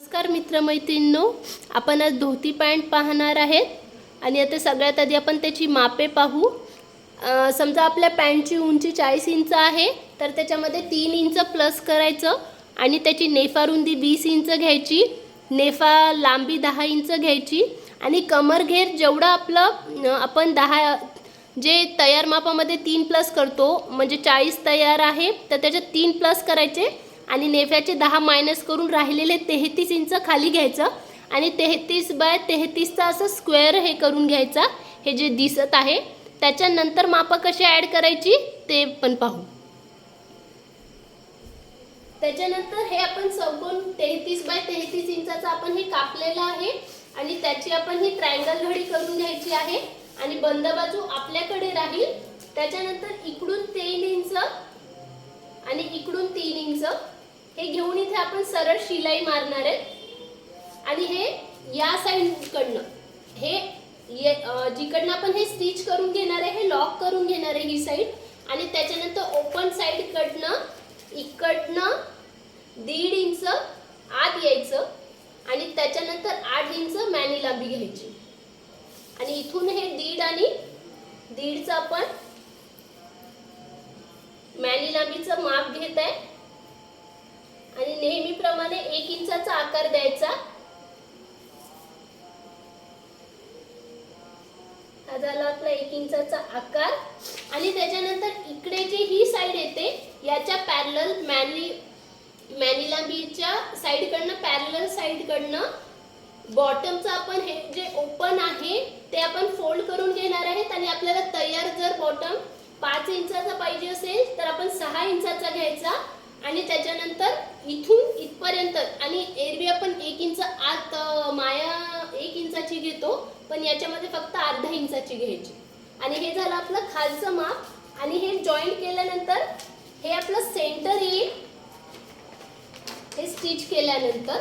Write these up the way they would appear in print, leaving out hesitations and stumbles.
नमस्कार मित्रमैत्रिणींनो, आपण आज धोती पॅन्ट पाहणार आहेत आणि आता सगळ्यात आधी आपण त्याची मापे पाहू। समजा आपल्या पॅन्टची उंची 40 इंच आहे तर त्याच्यामध्ये 3 इंच प्लस करायचं आणि त्याची नेफा रुंदी 20 इंच घ्यायची, नेफा लांबी 10 इंच घ्यायची आणि कमर घेर जेवढा आपलं आपण 10 जे तयार मापामध्ये 3 प्लस करतो म्हणजे 40 तयार आहे तर त्याच्यात 3 प्लस करायचे आणि नेफ्याचे 10 मायनस करून राहिलेले 33 इंच खाली घ्यायचं आणि 33 बाय 33 चा असं स्क्वेअर हे करून घ्यायचा। हे जे दिसत आहे त्याच्यानंतर माप कशी ॲड करायची ते पण पाहू। त्याच्यानंतर हे आपण चौकोन 33 बाय 33 इंचाचा आपण हे कापलेला आहे आणि त्याची आपण ही ट्रायंगल घडी करून घ्यायची आहे आणि बंद बाजू आपल्याकडे राहील। त्याच्यानंतर इकडून 3 इंच आणि इकडून 3 इंच हे घेऊन इथे आपण सरळ शिलाई मारणार आहे आणि हे या साइड कडनं हे जिकडनं आपण हे स्टिच करून घेणार आहे हे लॉक करून घेणार आहे ही साइड आणि त्याच्यानंतर ओपन साइड कडनं इकडनं 1.5 इंच आत यायचं आणि त्याच्यानंतर 8 इंच मॅनी लांबी घ्यायची आणि इथून हे 1.5 आणि 1.5 चा आपण मॅनी लांबीचं माप घेत आहे आणि नेहमीप्रमाणे 1 इंचाचा आकार द्यायचा। हा झाला आपला 1 इंचाचा आकार आणि त्याच्यानंतर इकडे जी ही साइड येते याच्या पॅरलल मॅनी लांबीच्या साइड कडनं पॅरलल साइड कडनं बॉटमचा आपण हे जे ओपन आहे ते आपण फोल्ड करून घेणार आहेत आणि आपल्याला तयार जर बॉटम 5 इंचाचा पाहिजे असेल तर आपण 6 इंचाचा घ्यायचा आणि त्याच्यानंतर इथून इथपर्यंत आणि एरवी आपण 1 इंच आत माया 1 इंचाची घेतो पण याच्यामध्ये फक्त अर्धा इंचाची घ्यायची आणि हे झालं आपलं खालचं माप आणि हे जॉईंट केल्यानंतर हे आपलं सेंटर येईल हे स्टिच केल्यानंतर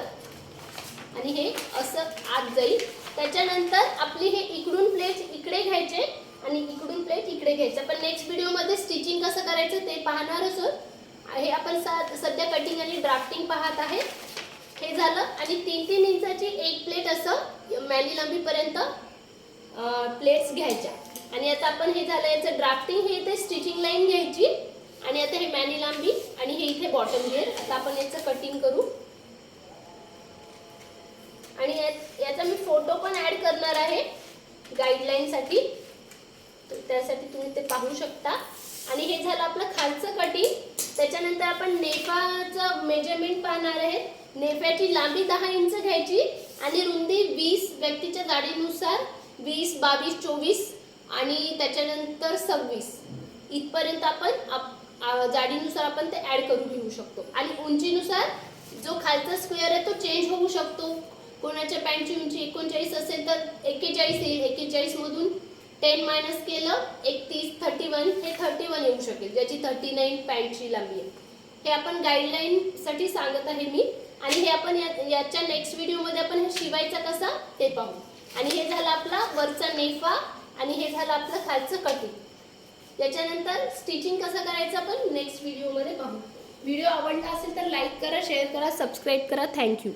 आणि हे असं आत जाईल। त्याच्यानंतर आपली हे इकडून प्लेट इकडे घ्यायचे आणि इकडून प्लेट इकडे घ्यायचं। पण नेक्स्ट व्हिडिओ मध्ये स्टिचिंग कसं करायचं ते पाहणारच आहोत। हे आपण सध्या कटिंग आणि ड्राफ्टिंग पाहत आहे। हे झालं आणि 3-3 इंचाची एक प्लेट असं मॅनी लांबी पर्यंत प्लेट्स घ्यायच्या आणि आता आपण हे झालं याचं ड्राफ्टिंग हे इथे स्टिचिंग लाईन घ्यायची आणि आता हे मॅनी लांबी आणि हे इथे बॉटम घेर। आता आपण याचं कटिंग करू आणि याचा मी फोटो पण ऍड करणार आहे गाइडलाइन साठी, त्यासाठी तुम्ही ते पाहू शकता। आणि हे झालं आपलं खालचं कटिंग। त्याच्यानंतर आपण नेफाचं मेजरमेंट पाहणार आहे। नेफ्याची लांबी 10 इंच घ्यायची आणि रुंदी 20 व्यक्तीच्या जाडीनुसार 20, 22, 24 आणि त्याच्यानंतर 26 इथपर्यंत आपण जाडीनुसार आपण ते ऍड करून घेऊ शकतो आणि उंचीनुसार जो खालचा स्क्वेअर आहे तो चेंज होऊ शकतो। कोणाच्या पॅन्टची उंची 39 असेल तर 41 येईल, 41 मधून 10 मायनस केलं 31, 31 हे 31 येऊ शकेल ज्याची 39 पॅन्टची लांबी आहे। हे आपण गाइडलाइन साठी सांगत आहे मी आणि हे आपण याच्या नेक्स्ट व्हिडिओ मध्ये आपण हे शिवायचा कसा ते पाहू। आणि हे झालं आपला वरचा नेफा आणि हे झालं आपलं खालचं कटिंग। याच्यानंतर स्टिचिंग कसं करायचं आपण नेक्स्ट व्हिडिओ मध्ये पाहू। व्हिडिओ आवडला असेल तर लाईक करा, शेअर करा, सबस्क्राइब करा। थँक्यू।